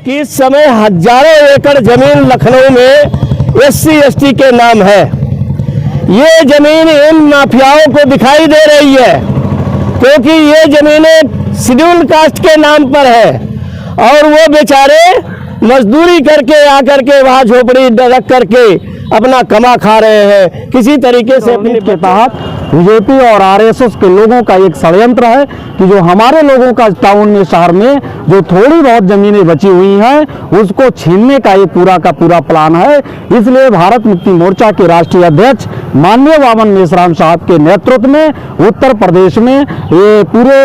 कि इस समय हजारों एकड़ जमीन लखनऊ में एससी एसटी के नाम है। ये जमीन इन माफियाओं को दिखाई दे रही है क्योंकि ये जमीनें शेड्यूल कास्ट के नाम पर है और वो बेचारे मजदूरी करके आकर के वहाँ झोपड़ी रख करके अपना कमा खा रहे हैं। किसी तरीके से अपने के तहत बीजेपी और आरएसएस के लोगों का एक षड्यंत्र है कि जो हमारे लोगों का टाउन में, शहर में जो थोड़ी बहुत जमीनें बची हुई हैं उसको छीनने का ये पूरा का पूरा प्लान है। इसलिए भारत मुक्ति मोर्चा के राष्ट्रीय अध्यक्ष माननीय वामन मेश्राम साहब के नेतृत्व में उत्तर प्रदेश में ये पूरे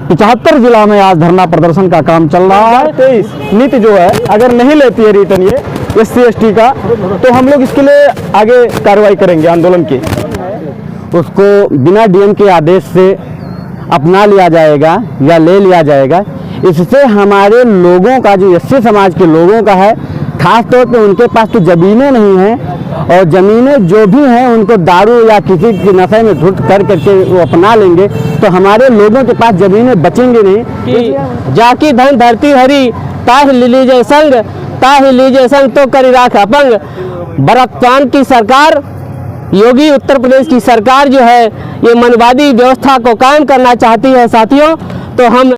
75 जिला में आज धरना प्रदर्शन का काम चल रहा है। 23 नीति जो है अगर नहीं लेती है रिटर्न ये एससी एसटी का, तो हम लोग इसके लिए आगे कार्रवाई करेंगे आंदोलन की। उसको बिना डीएम के आदेश से अपना लिया जाएगा या ले लिया जाएगा। इससे हमारे लोगों का, जो एससी समाज के लोगों का है, खास तौर पे उनके पास तो ज़मीनें नहीं हैं और ज़मीनें जो भी हैं उनको दारू या किसी के नशे में धुत कर करके वो अपना लेंगे, तो हमारे लोगों के पास ज़मीनें बचेंगे नहीं। कि जाकी धन धरती हरी ताह लीजिए संग तो करी राख अपंग। वर्तमान की सरकार, योगी उत्तर प्रदेश की सरकार जो है ये मनवादी व्यवस्था को कायम करना चाहती है साथियों। तो हम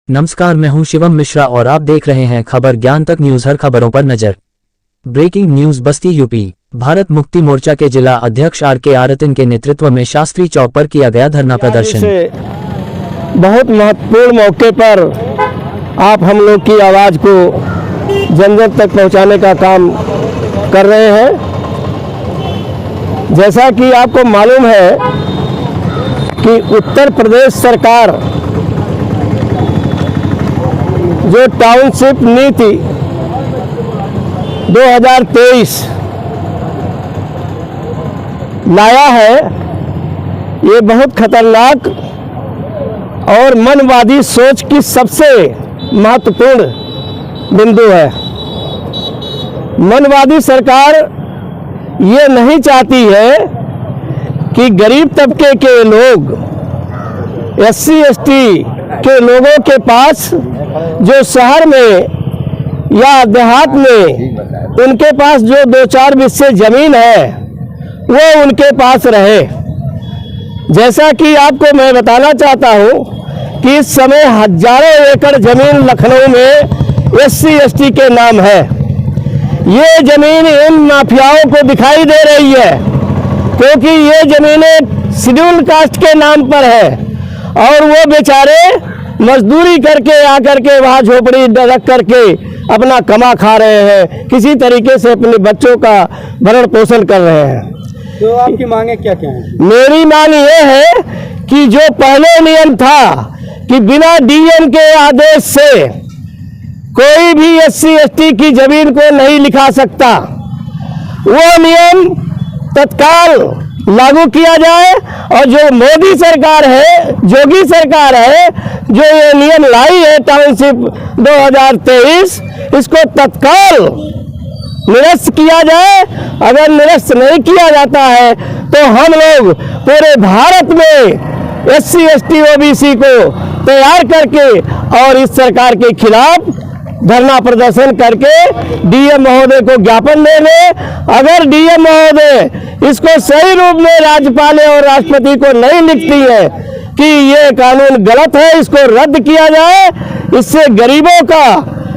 नमस्कार, मैं हूं शिवम मिश्रा और आप देख रहे हैं खबर ज्ञान तक न्यूज। हर खबरों पर नजर। ब्रेकिंग न्यूज बस्ती यूपी। भारत मुक्ति मोर्चा के जिला अध्यक्ष आर.के. आरतिन के नेतृत्व में शास्त्री चौक पर किया गया धरना प्रदर्शन। बहुत महत्वपूर्ण मौके पर आप हम लोग की आवाज को जन जन तक पहुंचाने का काम कर रहे हैं। जैसा कि आपको मालूम है कि उत्तर प्रदेश सरकार जो टाउनशिप नीति 2023 लाया है, ये बहुत खतरनाक और मनवादी सोच की सबसे महत्वपूर्ण बिंदु है। मनवादी सरकार ये नहीं चाहती है कि गरीब तबके के लोग, एससी एसटी के लोगों के पास जो शहर में या देहात में उनके पास जो 2-4 बिस्से जमीन है वो उनके पास रहे। जैसा कि आपको मैं बताना चाहता हूँ कि इस समय हजारों एकड़ जमीन लखनऊ में एससी एसटी के नाम है। ये जमीन इन माफियाओं को दिखाई दे रही है क्योंकि ये जमीनें शेड्यूल कास्ट के नाम पर है और वो बेचारे मजदूरी करके आकर के वहाँ झोपड़ी रख करके अपना कमा खा रहे हैं। किसी तरीके से अपने बच्चों का भरण पोषण कर रहे हैं। तो आपकी मांगे क्या क्या हैं? मेरी मांग ये है कि जो पहले नियम था कि बिना डीएम के आदेश से कोई भी एससी एसटी की जमीन को नहीं लिखा सकता, वो नियम तत्काल लागू किया जाए और जो मोदी सरकार है, योगी सरकार है, जो ये नियम लाई है टाउनशिप 2023, इसको तत्काल निरस्त किया जाए। अगर निरस्त नहीं किया जाता है तो हम लोग पूरे भारत में एससी एसटी ओबीसी को तैयार करके और इस सरकार के खिलाफ धरना प्रदर्शन करके डीएम महोदय को ज्ञापन देंगे। अगर डीएम महोदय इसको सही रूप में राज्यपाल और राष्ट्रपति को नहीं लिखती है कि ये कानून गलत है, इसको रद्द किया जाए, इससे गरीबों का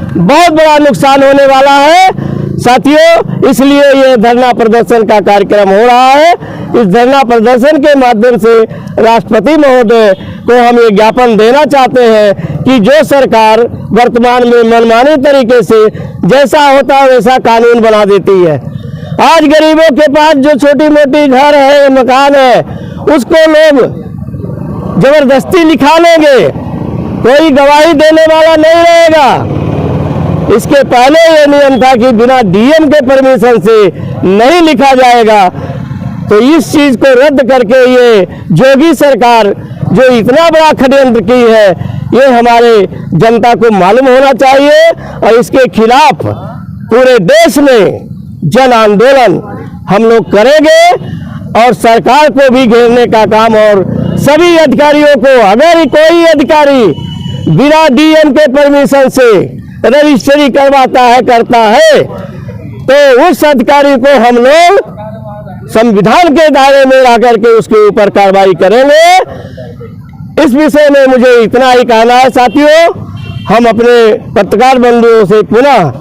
बहुत बड़ा नुकसान होने वाला है साथियों। इसलिए ये धरना प्रदर्शन का कार्यक्रम हो रहा है। इस धरना प्रदर्शन के माध्यम से राष्ट्रपति महोदय को हम ये ज्ञापन देना चाहते हैं कि जो सरकार वर्तमान में मनमानी तरीके से जैसा होता है वैसा कानून बना देती है। आज गरीबों के पास जो छोटी मोटी घर है, मकान है, उसको लोग जबरदस्ती लिखा लेंगे, कोई गवाही देने वाला नहीं रहेगा। इसके पहले ये नियम था कि बिना डीएम के परमिशन से नहीं लिखा जाएगा। तो इस चीज को रद्द करके ये योगी सरकार जो इतना बड़ा षड्यंत्र की है, ये हमारे जनता को मालूम होना चाहिए और इसके खिलाफ पूरे देश में जन आंदोलन हम लोग करेंगे और सरकार को भी घेरने का काम, और सभी अधिकारियों को, अगर कोई अधिकारी बिना डीएम के परमिशन से रजिस्ट्री करवाता है करता है, तो उस अधिकारी को हम लोग संविधान के दायरे में ला करके उसके ऊपर कार्रवाई करेंगे। इस विषय में मुझे इतना ही कहना है साथियों। हम अपने पत्रकार बंधुओं से पुनः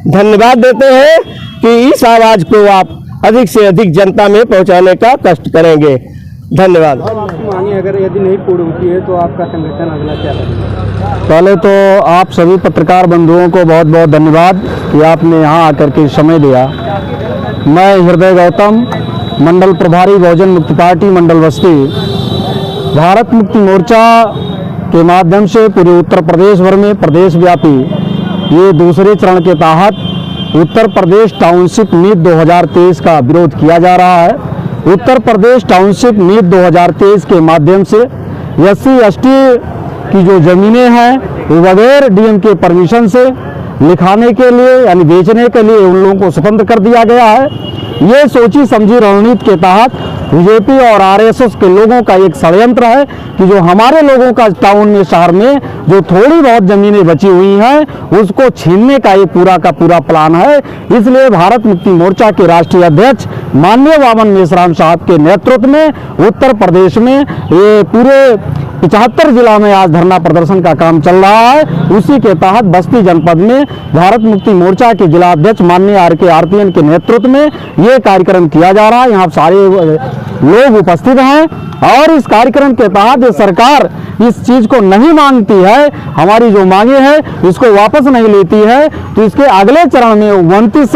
धन्यवाद देते हैं कि इस आवाज को आप अधिक से अधिक जनता में पहुंचाने का कष्ट करेंगे। धन्यवाद। मांगे अगर यदि नहीं पूरी होती है तो आपका संगठन अगला क्या करेगा? पहले तो आप सभी पत्रकार बंधुओं को बहुत बहुत धन्यवाद कि आपने यहाँ आकर के समय दिया। मैं हृदय गौतम, मंडल प्रभारी बहुजन मुक्ति पार्टी मंडल बस्ती, भारत मुक्ति मोर्चा के माध्यम से पूरे उत्तर प्रदेश भर में प्रदेश व्यापी ये दूसरे चरण के तहत उत्तर प्रदेश टाउनशिप नीति 2023 का विरोध किया जा रहा है। उत्तर प्रदेश टाउनशिप नीति 2023 के माध्यम से SC/ST की जो ज़मीनें हैं वो बगैर DM के परमिशन से लिखाने के लिए यानी बेचने के लिए उन लोगों को स्वतंत्र कर दिया गया है। ये सोची समझी रणनीति के तहत बीजेपी और RSS के लोगों का एक षड्यंत्र है कि जो हमारे लोगों का टाउन में शहर में जो थोड़ी बहुत जमीनें बची हुई हैं उसको छीनने का ये पूरा का पूरा प्लान है। इसलिए भारत मुक्ति मोर्चा के राष्ट्रीय अध्यक्ष माननीय वामन मेश्राम साहब के नेतृत्व में उत्तर प्रदेश में ये पूरे 75 जिला में आज धरना प्रदर्शन का काम चल रहा है। उसी के तहत बस्ती जनपद में भारत मुक्ति मोर्चा के जिला अध्यक्ष माननीय RK RPN के नेतृत्व में ये कार्यक्रम किया जा रहा है। यहाँ सारे लोग उपस्थित हैं और इस कार्यक्रम के तहत ये सरकार इस चीज को नहीं मानती है, हमारी जो मांगे हैं इसको वापस नहीं लेती है, तो इसके अगले चरण में 29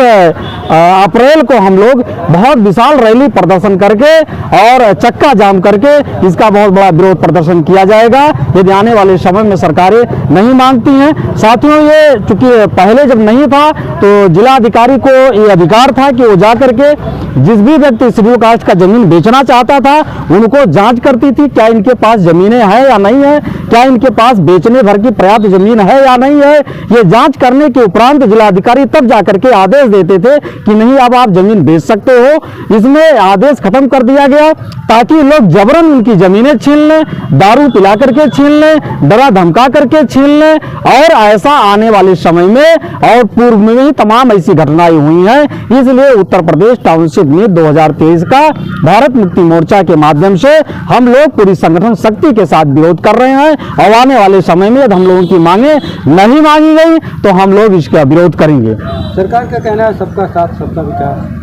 अप्रैल को हम लोग बहुत विशाल रैली प्रदर्शन करके और चक्का जाम करके इसका बहुत बड़ा विरोध प्रदर्शन किया जाएगा यदि आने वाले समय में सरकारें नहीं मानती हैं। साथियों, ये चूंकि पहले जब नहीं था तो जिलाधिकारी को ये अधिकार था कि वो जा करके जिस भी व्यक्ति शेड्यूल कास्ट का जमीन बेचना चाहता था उनको जांच करती थी क्या इनके पास जमीनें हैं या नहीं है, क्या इनके पास बेचने भर की पर्याप्त जमीन है या नहीं है। ये जांच करने के उपरांत जिलाधिकारी तब जाकर के आदेश देते थे कि नहीं अब आप जमीन बेच सकते हो। इसमें आदेश खत्म कर दिया गया ताकि लोग जबरन उनकी जमीनें छीन लें, दारू पिला करके छीन लें, डरा धमका करके छीन लें। और ऐसा आने वाले समय में और पूर्व में भी तमाम ऐसी घटनाएं हुई हैं। इसलिए उत्तर प्रदेश टाउनशिप नीति 2023 का भारत मुक्ति मोर्चा के माध्यम से हम लोग पूरी संगठन शक्ति के साथ विरोध कर रहे हैं और आने वाले समय में यदि हम लोगों की मांगे नहीं मांगी गई तो हम लोग इसका विरोध करेंगे। सरकार का कहना है सबका साथ सबका विकास।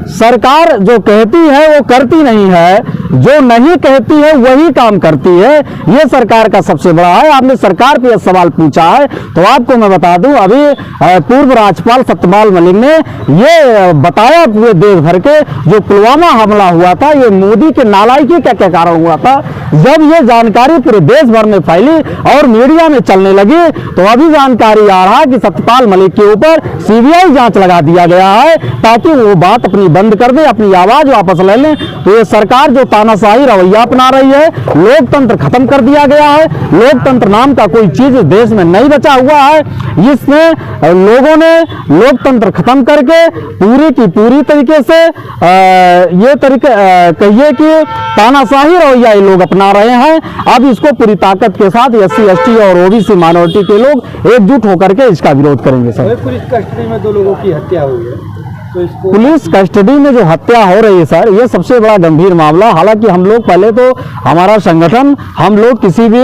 सरकार जो कहती है वो करती नहीं है, जो नहीं कहती है वही काम करती है। ये सरकार का सबसे बड़ा है। आपने सरकार पे सवाल पूछा है तो आपको मैं बता दूं, अभी पूर्व राज्यपाल सत्यपाल मलिक ने ये बताया पूरे देश भर के जो पुलवामा हमला हुआ था ये मोदी के नालायकी क्या क्या कारण हुआ था। जब ये जानकारी पूरे देश भर में फैली और मीडिया में चलने लगी तो अभी जानकारी आ रहा है कि सत्यपाल मलिक के ऊपर CBI जांच लगा दिया गया है ताकि वो बात अपनी बंद कर दे, अपनी आवाज वापस ले लें। तो ये सरकार जो तानाशाही रवैया अपना रही है, लोकतंत्र खत्म कर दिया गया है, लोकतंत्र नाम का कोई चीज इस देश में नहीं बचा हुआ है। इसमें लोगों ने लोकतंत्र खत्म करके पूरी की पूरी तरीके से ये तरीके कहिए कि तानाशाही रवैया ये लोग अपना रहे हैं। अब इसको पूरी ताकत के साथ SC/ST और OBC माइनॉरिटी के लोग एकजुट होकर के इसका विरोध करेंगे। सर, पुलिस कस्टडी में 2 लोगों की हत्या हुई है तो इसको पुलिस कस्टडी में जो हत्या हो रही है सर, ये सबसे बड़ा गंभीर मामला। हालांकि हम लोग पहले तो हमारा संगठन हम लोग किसी भी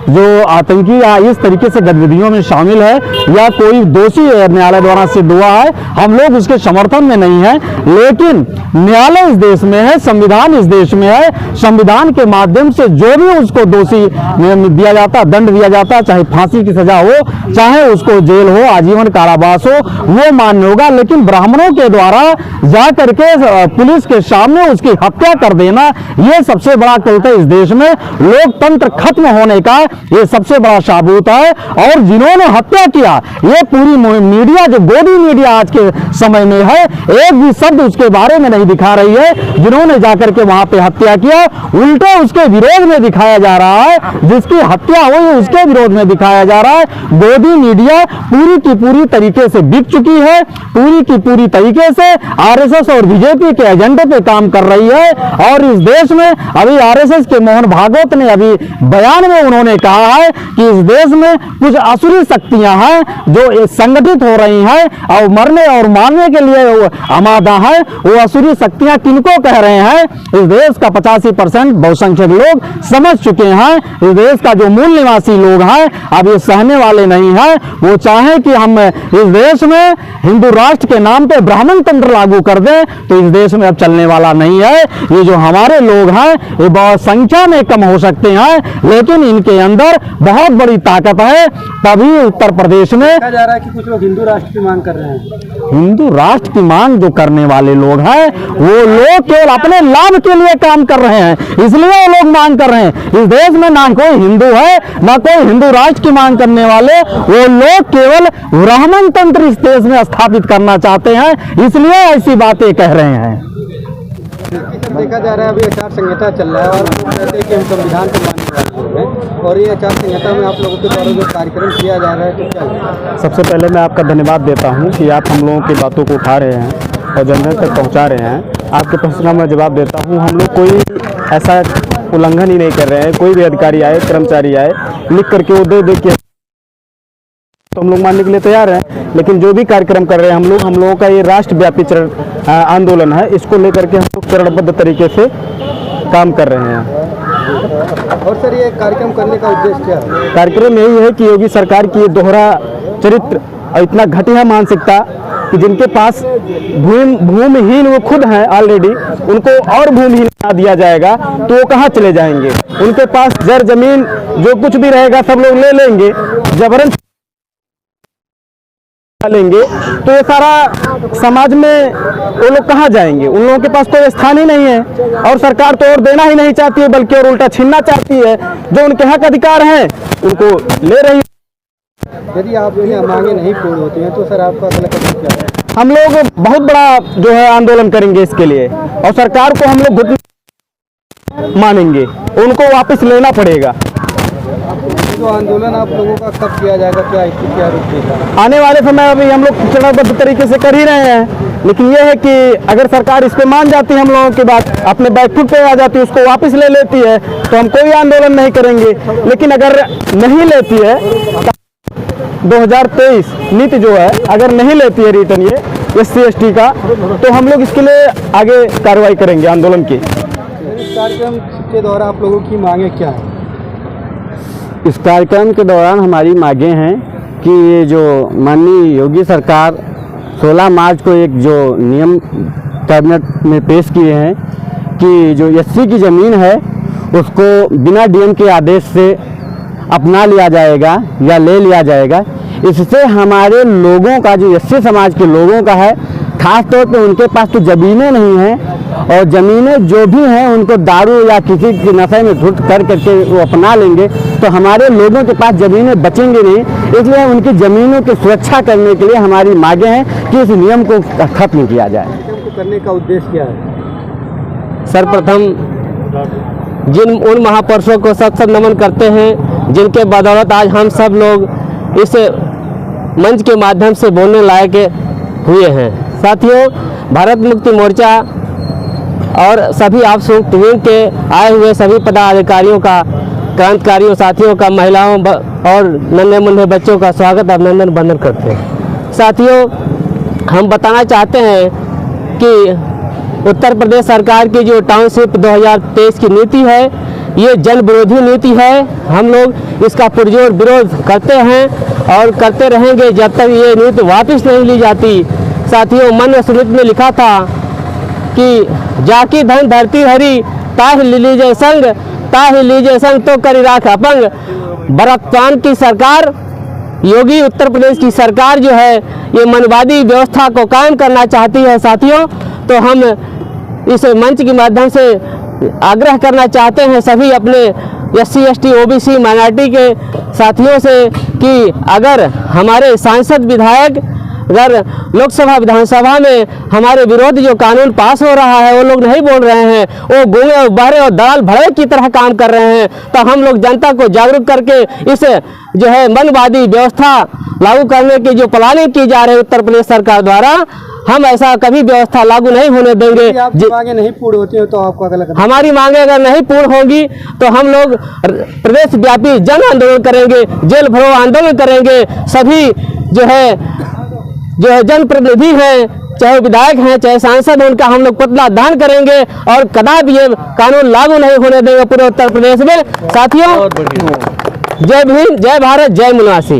जो आतंकी या इस तरीके से गतिविधियों में शामिल है या कोई दोषी न्यायालय द्वारा सिद्ध हुआ है हम लोग उसके समर्थन में नहीं है। लेकिन न्यायालय इस देश में है, संविधान इस देश में है, संविधान के माध्यम से जो भी उसको दोषी दिया जाता, दंड दिया जाता, चाहे फांसी की सजा हो, चाहे उसको जेल हो, आजीवन कारावास हो, वो मान्य होगा। लेकिन ब्राह्मणों के द्वारा जा करके पुलिस के सामने उसकी हत्या कर देना ये सबसे बड़ा कुलत है इस देश में। लोकतंत्र खत्म होने का ये सबसे बड़ा साबूत है। और जिन्होंने हत्या किया ये पूरी मीडिया, जो गोदी मीडिया आज के समय में है, एक भी शब्द उसके बारे में नहीं दिखा रही है। जिन्होंने जाकर के वहां पे हत्या किया उल्टे उसके विरोध में दिखाया जा रहा है, जिसकी हत्या हुई उसके विरोध में दिखाया जा रहा है। गोदी मीडिया पूरी की पूरी तरीके से बिक चुकी है, पूरी की पूरी तरीके से आरएसएस और बीजेपी के एजेंडे पे काम कर रही है। और इस देश में अभी आरएसएस के मोहन भागवत ने अभी बयान में उन्होंने कहा है कि इस देश में कुछ असुरी शक्तियां हैं जो संगठित हो रही हैं और मरने और मारने के लिए आमादा है। वो असुरी शक्तियां किनको कह रहे हैं? इस देश का 85% बहुसंख्यक लोग समझ चुके हैं। इस देश का जो मूल निवासी लोग हैं अब ये सहने वाले नहीं हैं। वो चाहे कि हम इस देश में हिंदू राष्ट्र के नाम पे ब्राह्मण तंत्र लागू कर दें तो इस देश में अब चलने वाला नहीं है। ये जो हमारे लोग हैं ये बहुत संख्या में कम हो सकते हैं लेकिन इनके अंदर बहुत बड़ी ताकत है। तभी उत्तर प्रदेश में कहा जा रहा है कि कुछ लोग हिंदू राष्ट्र की मांग कर रहे हैं। हिंदू राष्ट्र की मांग जो करने वाले लोग हैं वो लोग केवल अपने लाभ के लिए काम कर रहे हैं, इसलिए वो लोग मांग कर रहे हैं। इस देश में ना कोई हिंदू है ना कोई हिंदू राष्ट्र की मांग करने वाले, वो लोग केवल ब्राह्मण तंत्र इस देश में स्थापित करना चाहते हैं, इसलिए ऐसी बातें कह रहे हैं। देखा जा रहा है अभी आचार संहिता चल रहा है और हम कहते हैं कि हम संविधान को मानने वाले लोग हैं और ये आचार संहिता में आप लोगों के द्वारा जो कार्यक्रम किया जा रहा है तो क्या? सबसे पहले मैं आपका धन्यवाद देता हूं कि आप हम लोगों की बातों को उठा रहे हैं और जनता तक पहुंचा रहे हैं। आपके प्रश्न का मैं जवाब देता हूं। हम लोग कोई ऐसा उल्लंघन ही नहीं कर रहे हैं। कोई भी अधिकारी आए, कर्मचारी आए, लिख करके वो दे के तो हम लोग मानने के लिए तैयार हैं। लेकिन जो भी कार्यक्रम कर रहे हैं हम लोगों का ये राष्ट्रव्यापी आंदोलन है, इसको लेकर के हम लोग चरणबद्ध तरीके से काम कर रहे हैं। और सर ये कार्यक्रम करने का उद्देश्य क्या है? कार्यक्रम यही है कि योगी सरकार की ये दोहरा चरित्र और इतना घटिया मानसिकता कि जिनके पास भूमिहीन वो खुद हैं ऑलरेडी, उनको और भूमिहीन बना दिया जाएगा तो वो कहाँ चले जाएंगे? उनके पास जर जमीन जो कुछ भी रहेगा सब लोग ले लेंगे, जबरन लेंगे तो ये सारा समाज में वो लोग कहाँ जाएंगे? उन लोगों के पास कोई स्थान ही नहीं है और सरकार तो और देना ही नहीं चाहती है बल्कि और उल्टा छीनना चाहती है। जो उनके हक अधिकार हैं उनको ले रही है। यदि आपकी मांगे नहीं पूरी होती हैं तो सर आपका अगला कदम क्या है? हम लोग बहुत बड़ा जो है आंदोलन करेंगे इसके लिए और सरकार को हम लोग घुटने मानेंगे, उनको वापस लेना पड़ेगा। जो आंदोलन आप लोगों का कब किया जाएगा, क्या रूप देगा? आने वाले समय अभी हम लोग चरणबद्ध तरीके से कर ही रहे हैं, लेकिन यह है कि अगर सरकार इस पे मान जाती है, हम लोगों की बात अपने बैकफुट पे आ जाती है, उसको वापस ले लेती है तो हम कोई आंदोलन नहीं करेंगे। लेकिन अगर नहीं लेती है 2023 नीति जो है अगर नहीं लेती है रिटर्न ये SC/ST का तो हम लोग इसके लिए आगे कार्रवाई करेंगे आंदोलन की। इस कार्यक्रम के दौरान आप लोगों की मांगे क्या है? इस कार्यक्रम के दौरान हमारी मांगे हैं कि ये जो माननीय योगी सरकार 16 मार्च को एक जो नियम कैबिनेट में पेश किए हैं कि जो SC की ज़मीन है उसको बिना DM के आदेश से अपना लिया जाएगा या ले लिया जाएगा। इससे हमारे लोगों का जो SC समाज के लोगों का है, खास तौर पे उनके पास तो ज़मीनें नहीं हैं और ज़मीनें जो भी हैं उनको दारू या किसी के नशे में धुत कर करके वो अपना लेंगे तो हमारे लोगों के पास ज़मीनें बचेंगी नहीं। इसलिए उनकी ज़मीनों की सुरक्षा करने के लिए हमारी मांगे हैं कि इस नियम को खत्म किया जाए। कार्यक्रम को करने का उद्देश्य क्या है? सर्वप्रथम जिन उन महापुरुषों को सत नमन करते हैं जिनके बदौलत आज हम सब लोग इस मंच के माध्यम से बोलने लायक हुए हैं। साथियों, भारत मुक्ति मोर्चा और सभी आप टीम के आए हुए सभी पदाधिकारियों का, क्रांतिकारियों साथियों का, महिलाओं और नन्हे मुन्ने बच्चों का स्वागत अभिनंदन वंदन करते हैं। साथियों, हम बताना चाहते हैं कि उत्तर प्रदेश सरकार की जो टाउनशिप 2023 की नीति है ये जन विरोधी नीति है। हम लोग इसका पुरजोर विरोध करते हैं और करते रहेंगे जब तक ये नीति वापस नहीं ली जाती। साथियों, मनुस्मृति में लिखा था कि जाकी धन धरती हरी ताहि लीजिए संग तो करी राख अपंग। वर्तमान की सरकार योगी उत्तर प्रदेश की सरकार जो है ये मनवादी व्यवस्था को कायम करना चाहती है। साथियों, तो हम इस मंच के माध्यम से आग्रह करना चाहते हैं सभी अपने SC/ST OBC माइनॉरिटी के साथियों से कि अगर हमारे सांसद विधायक अगर लोकसभा विधानसभा में हमारे विरोध जो कानून पास हो रहा है वो लोग नहीं बोल रहे हैं, वो गूंगे और बहरे और दलाल भड़े की तरह काम कर रहे हैं, तो हम लोग जनता को जागरूक करके इस जो है मनवादी व्यवस्था लागू करने की जो प्लानिंग की जा रही है उत्तर प्रदेश सरकार द्वारा, हम ऐसा कभी व्यवस्था लागू नहीं होने देंगे। यदि आपकी मांगे नहीं पूर्ण होती हैं तो आपको अगला कदम हमारी मांगे अगर नहीं पूर्ण होगी तो हम लोग प्रदेश व्यापी जन आंदोलन करेंगे, जेल भरो आंदोलन करेंगे। सभी जो है जनप्रतिनिधि हैं, चाहे विधायक हैं चाहे सांसद हैं, उनका हम लोग पुतला दहन करेंगे और कदापि ये कानून लागू नहीं होने देंगे पूरे उत्तर प्रदेश में। साथियों, जय भीम, जय भारत, जय मुनवासी।